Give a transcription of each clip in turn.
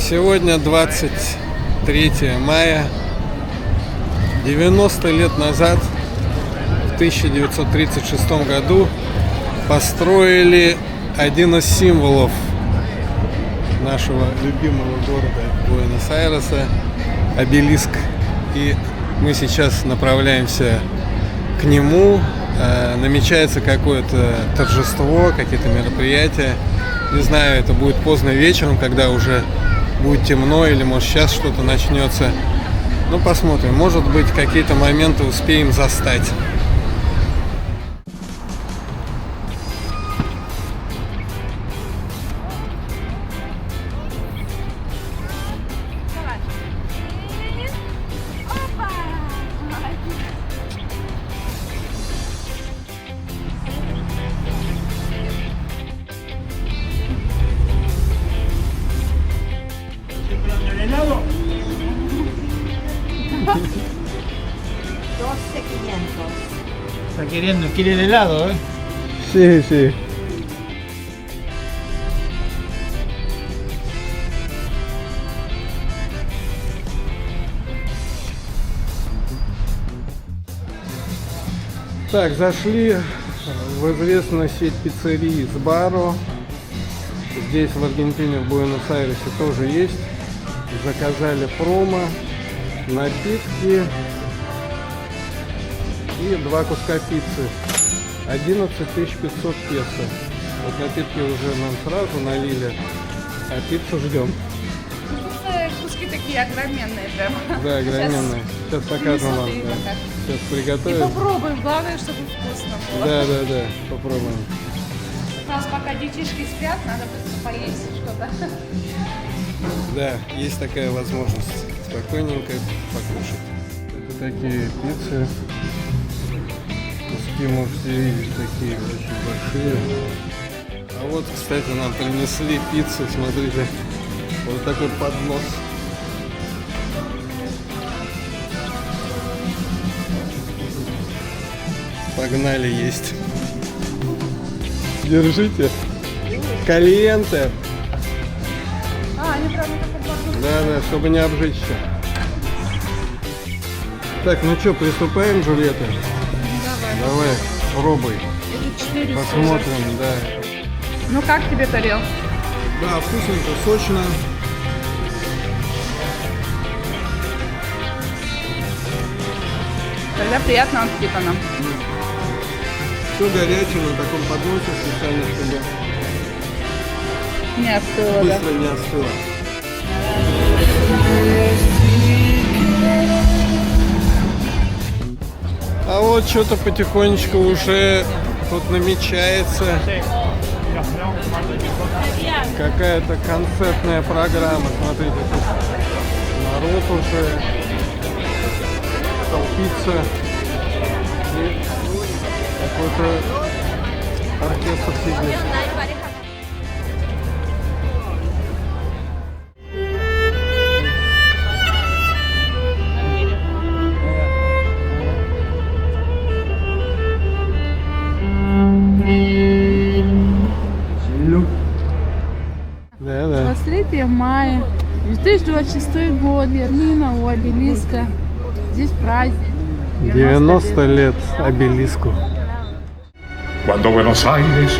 Сегодня 23 мая. 90 лет назад, в 1936 году, построили один из символов нашего любимого города Буэнос-Айреса — обелиск. И мы сейчас направляемся к нему. Намечается какое-то торжество, какие-то мероприятия. Не знаю, это будет поздно вечером, когда уже будет темно, или может сейчас что-то начнется. Ну, посмотрим. Может быть, какие-то моменты успеем застать. Está queriendo, quiere el helado, ¿eh? Sí, sí. Так, зашли в известную сеть пиццерий Sbarro. Здесь в Аргентине, в Буэнос-Айресе тоже есть. Заказали промо, напитки и 2 куска пиццы. 11 500 песо. Вот напитки уже нам сразу налили, а пиццу ждем. Куски такие огроменные прям. Да, огроменные. Сейчас покажем вам. Да. Сейчас И приготовим. попробуем, главное, чтобы вкусно было. Да, попробуем. У нас пока детишки спят, надо быстро поесть что-то. Да, есть такая возможность спокойненько покушать. Это такие пиццы. Куски можете видеть, такие очень большие. А вот, кстати, нам принесли пиццу, смотрите. Вот такой поднос. Погнали есть. Держите. Калиенте. Они прям такой поднос. Да, чтобы не обжечься. Так, ну что, приступаем, Джульетта? Давай, пробуй. Это 4 Посмотрим, да. Ну как тебе тарелка? Да, вкусненько, сочно. Тогда приятного аппетита нам. Все горячее на таком подносе, специально, чтобы Не остыло, да? быстро не остыло. А вот что-то потихонечку уже тут намечается какая-то концертная программа. Смотрите, тут народ уже толпится. И какой-то оркестр сидит. Да. 23 мая 2026 год, Ярмина у обелиска. Здесь праздник. 90 лет обелиску. Cuando Buenos Aires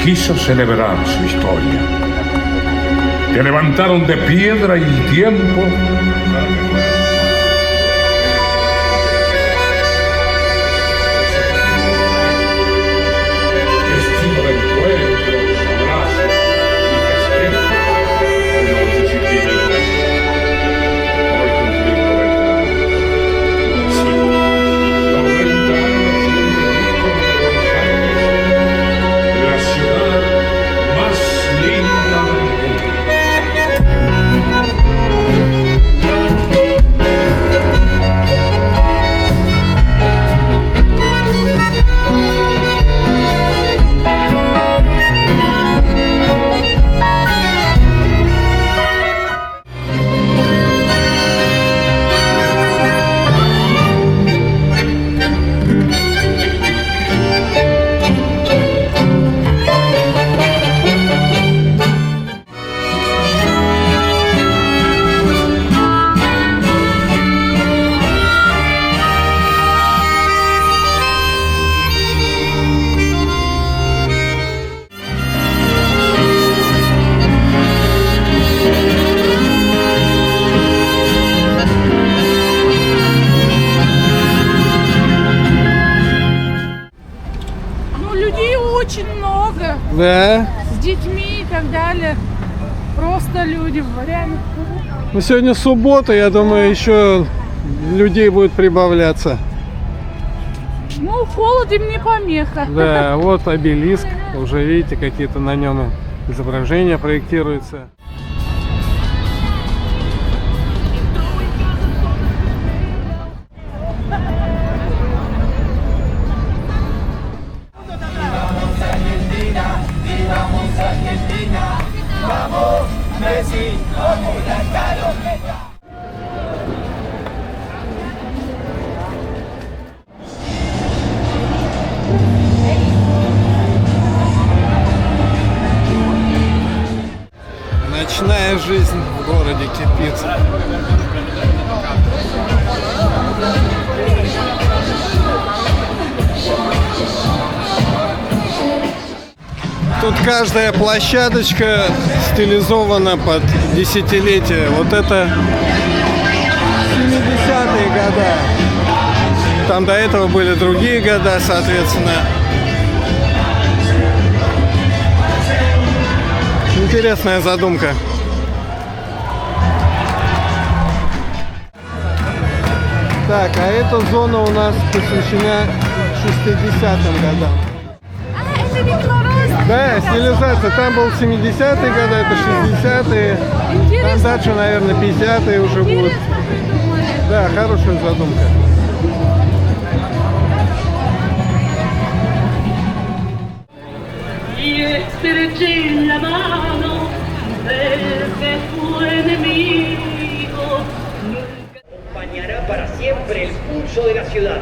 quiso celebrar su historia, te levantaron de piedra y tiempo para que fueras destino de encuentros, abrazos y festejos, noches y días. Hoy cumplir 90 años. Sí, 90 años de un ícono de Buenos Aires, la ciudad más linda del mundo. Да. С детьми и так далее. Просто люди, реально. Ну, сегодня суббота, я думаю, еще людей будет прибавляться. Ну, холод им не помеха. Да, вот обелиск. Уже видите, какие-то на нем изображения проектируются. Ночная жизнь в городе кипит. Тут каждая площадочка стилизована под десятилетие. Вот это 70-е года. Там до этого были другие года, соответственно. Интересная задумка. Так, а эта зона у нас посвящена 60-м годам. А, это Дед Мороз. Да, стилизация. Там был 70-е годы, это 60-е. Там Интересно. дальше, наверное, 50-е уже будут. Интересно придумали. Да, хорошая задумка. Y estreché la mano del que tu enemigo Acompañará para siempre el pulso de la ciudad.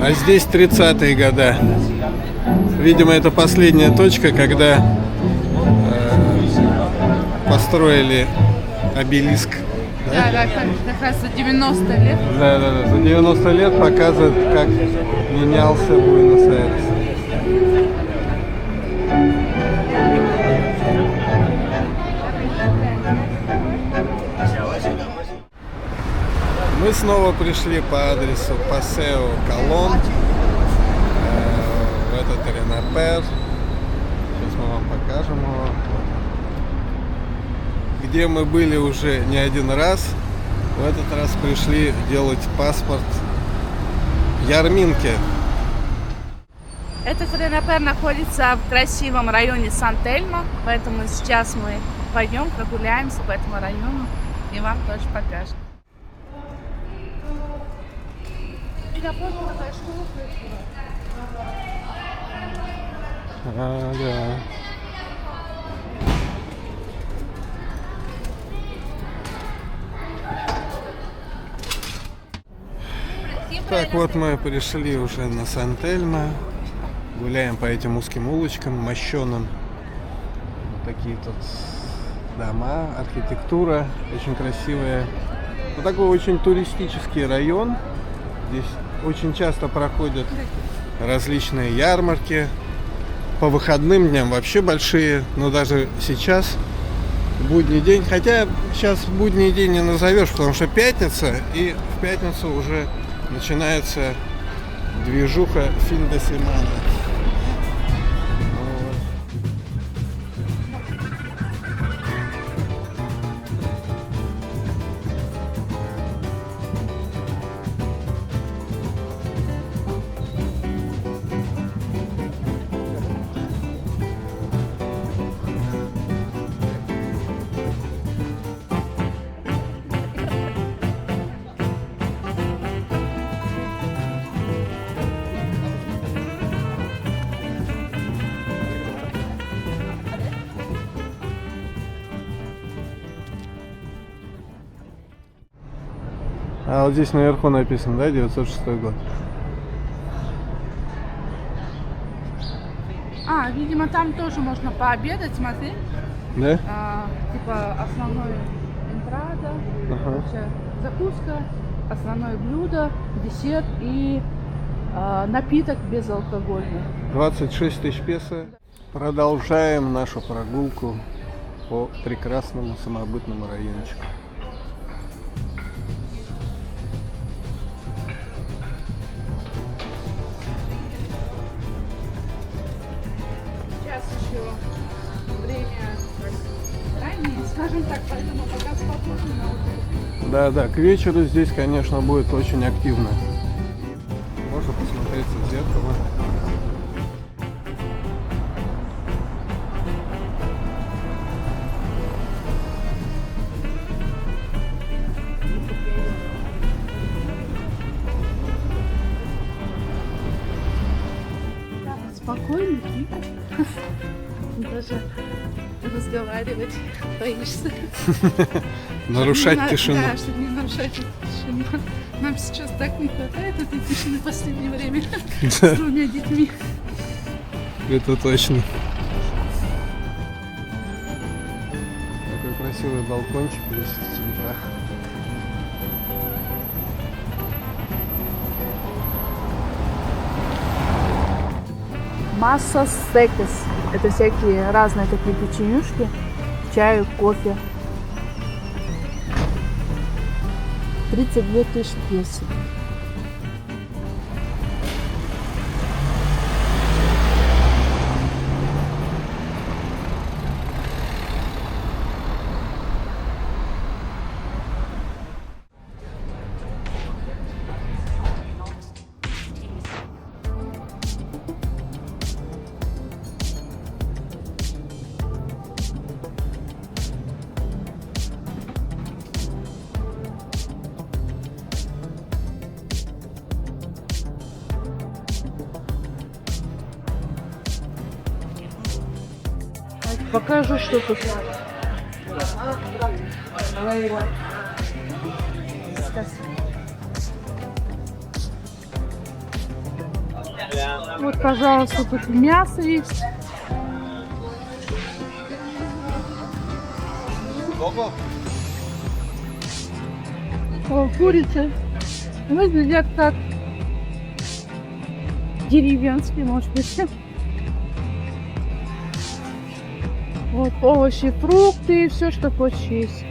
А здесь 30-е годы. Видимо, это последняя точка, когда построили обелиск. Да, как раз за 90 лет. Да. За 90 лет показывает, как менялся Буэнос-Айрес. Мы снова пришли по адресу Пасео Колон в этот Ренапер. Сейчас мы вам покажем его. Где мы были уже не один раз. В этот раз пришли делать паспорт в Ярминке. Этот Ренапер находится в красивом районе Сан-Тельмо, поэтому сейчас мы пойдем прогуляемся по этому району и вам тоже покажем. Да. Так, вот мы пришли уже на Сан-Тельмо. Гуляем по этим узким улочкам, мощеным. Вот такие тут дома, архитектура очень красивая. Вот такой очень туристический район. Здесь очень часто проходят различные ярмарки. По выходным дням вообще большие, но даже сейчас будний день. Хотя сейчас будний день не назовешь, потому что пятница, и в пятницу уже начинается движуха фин де семана. А вот здесь наверху написано, да, 906 год. А, видимо, там тоже можно пообедать, смотри. Да? Типа основной энтрада, Ага. закуска, основное блюдо, десерт и напиток безалкогольный. 26 тысяч песо. Продолжаем нашу прогулку по прекрасному самобытному райончику. скажем так, поэтому пока спокойно. Да, к вечеру здесь, конечно, будет очень активно. Можно посмотреть в зеркало. Спокойно, тихо. Даже разговаривать боишься. Нарушать тишину. Да, чтобы не нарушать тишину. Нам сейчас так не хватает этой тишины в последнее время с двумя детьми. Это точно. Такой красивый балкончик здесь в центрах. Масса секес. Это всякие разные такие печенюшки, чаю, кофе. 32 тысячи песо. Покажу, что тут. Вот, пожалуйста, тут мясо есть. О, курица. Выглядят как деревенские, может быть. Вот овощи, фрукты, все, что хочешь есть.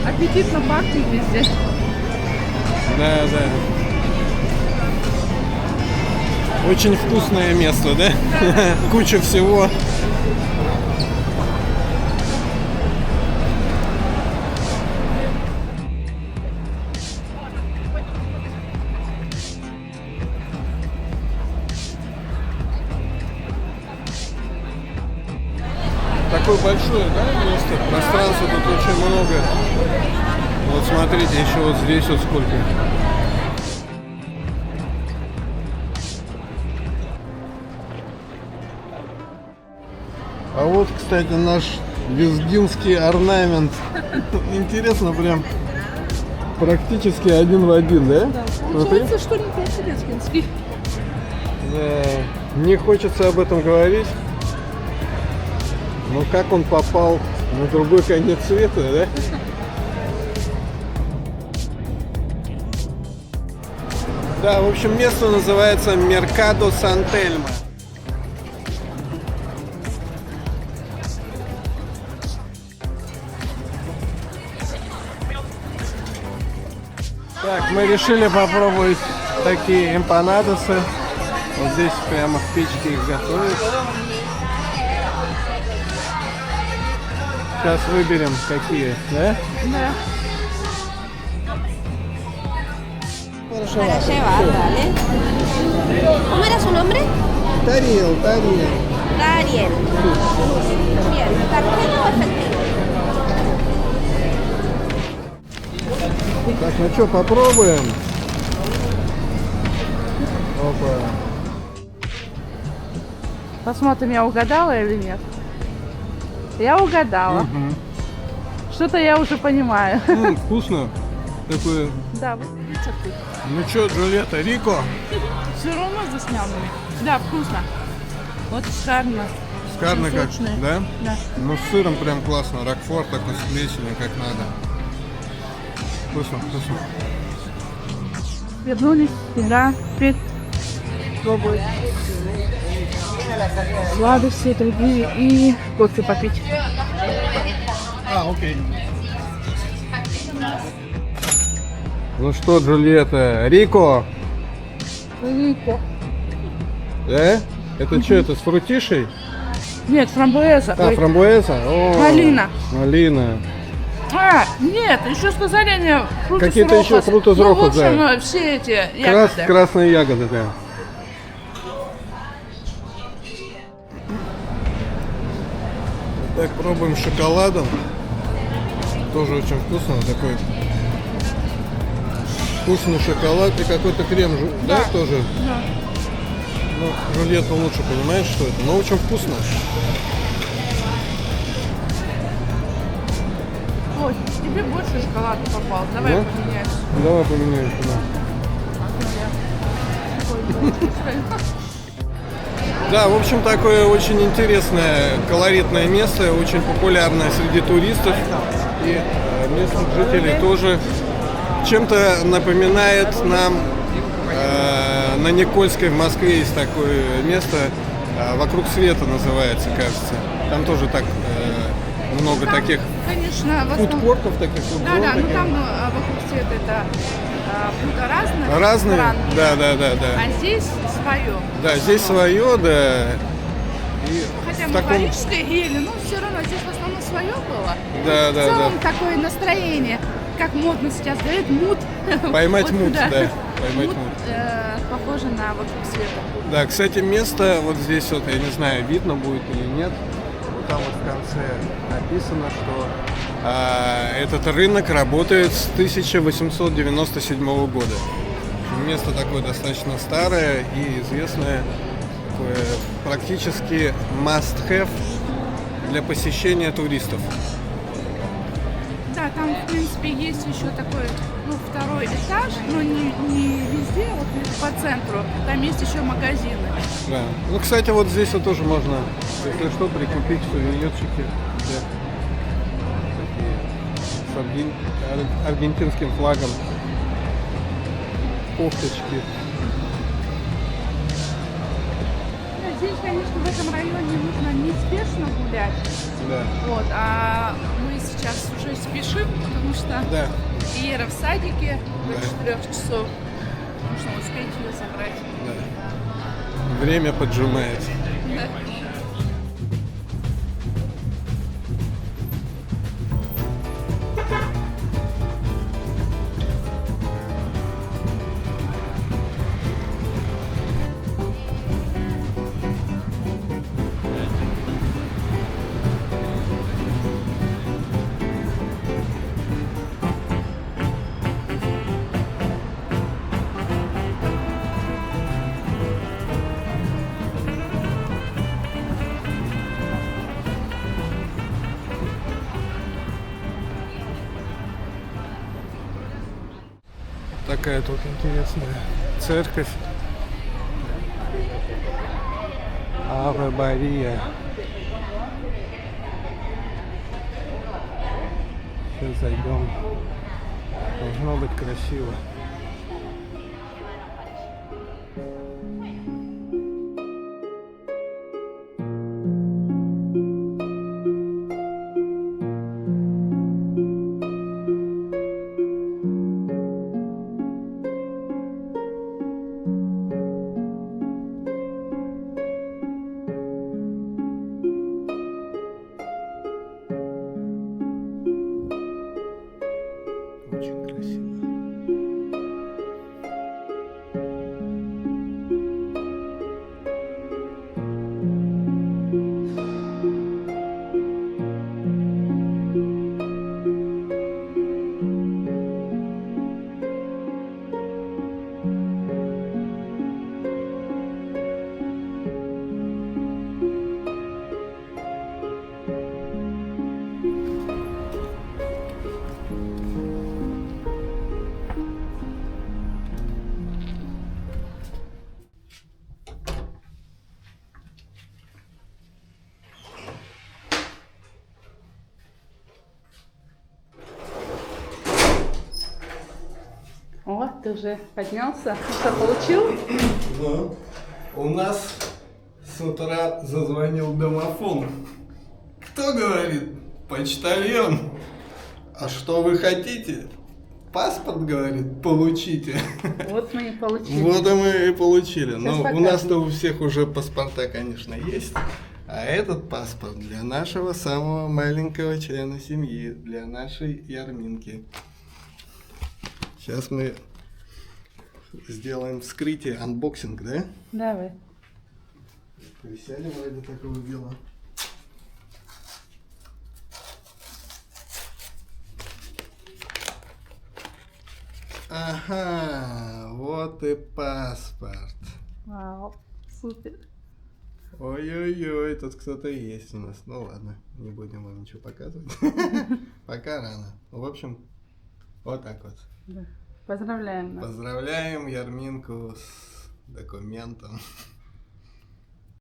Аппетитно пахнет везде. Да. Очень вкусное место, да? Куча всего. Такое большое, да, место? Пространства тут очень много. Вот смотрите, еще вот здесь вот сколько. А вот, кстати, наш лезгинский орнамент. Интересно, прям практически один в один, да? Получается, что не по-лезгински. Да. Не хочется об этом говорить. Но как он попал на другой конец света, да? Да, в общем, место называется Меркадо Сан-Тельмо. Так, мы решили попробовать такие эмпанадосы. Вот здесь прямо в печке их готовят. Сейчас выберем какие, да? Да. Хорошо. Para llevar, dale. ¿Cómo era su nombre? Тариел. Dariel. Bien, ¿tarjeta o efectivo? Так, ну что, попробуем? Опа. Посмотрим, я угадала или нет. Я угадала. Что-то я уже понимаю. Вкусно. Такое. Да, вот рецепты. Ну что, Джульетта, Рико? Все равно заснял. Да, вкусно. Вот шикарно. Шикарно как, сочные. да? Да. Ну с сыром прям классно, рокфор такой с плесенью, как надо. Вкусно, вкусно. Вернулись, игра, теперь пробовать сладости другие и кофе попить. Окей. Ну что, Джульетта, Рико? Рико. Это что, это с фрутишей? Нет, фрамбуэза. А, Ой. фрамбуэза? О, Малина. Малина. А, нет, еще сказали они фруты Какие-то еще фруты Ну, в рохос, общем, да. все эти ягоды. Красные ягоды, да. Так, пробуем с шоколадом. Тоже очень вкусно. Такой вкусный шоколад и какой-то крем, да, тоже? Да. Ну, Джульетта лучше понимает, что это, но очень вкусно. Ой, тебе больше шоколада попал. Давай Да? поменяемся. Давай поменяем сюда. Да, в общем, такое очень интересное, колоритное место, очень популярное среди туристов и местных жителей тоже. Чем-то напоминает нам на Никольской в Москве есть такое место, «Вокруг света» называется, кажется. Там тоже так много Там, таких конечно, в основном... фудкортов, таких фудзон. Да, ну таких. там вокруг света это блюда разных Разные? стран. Да. А здесь свое. Да, здесь свое, да. И Хотя в мы таком... парижское ели, но все равно здесь в основном свое было. Да, В да, целом да. такое настроение, как модно сейчас говорят, мут. Поймать Вот, мут, да. да. Поймать Мут, мут. похоже на вокруг света. Да, кстати, место вот здесь вот, я не знаю, видно будет или нет. Вот там вот в конце написано, что этот рынок работает с 1897 года. Место такое достаточно старое и известное, такое практически must-have для посещения туристов. Да, там, в принципе, есть еще такой, второй этаж, но не везде, вот по центру. Там есть еще магазины. Да. Ну, кстати, вот здесь вот тоже можно, если что, прикупить сувенирчики. Такие с аргентинским флагом. Кофточки. Здесь, конечно, в этом районе нужно неспешно гулять. Да. Вот, а мы сейчас уже спешим, потому что Да. Ира в садике Да. до 4 часов. Нужно успеть ее забрать. Да. Время поджимает. Да. Такая тут интересная церковь. Аве Мария. Сейчас зайдем. Должно быть красиво. Очень красиво. Вот, ты уже поднялся. Что, получил? Ну, у нас с утра зазвонил домофон. Кто говорит? Почтальон. А что вы хотите? Паспорт, говорит, получите. Вот мы и получили. Вот и мы и получили. Сейчас Но у покажем. нас-то у всех уже паспорта, конечно, есть. А этот паспорт для нашего самого маленького члена семьи, для нашей Ярминки. Сейчас мы сделаем вскрытие, анбоксинг, да? Давай. Присядем ради такого дела. Ага, вот и паспорт. Вау, супер. Ой-ой-ой, тут кто-то есть у нас. Ну ладно, не будем вам ничего показывать. Пока рано. В общем, вот так вот. Да. Поздравляем нас. Поздравляем Ярминку с документом.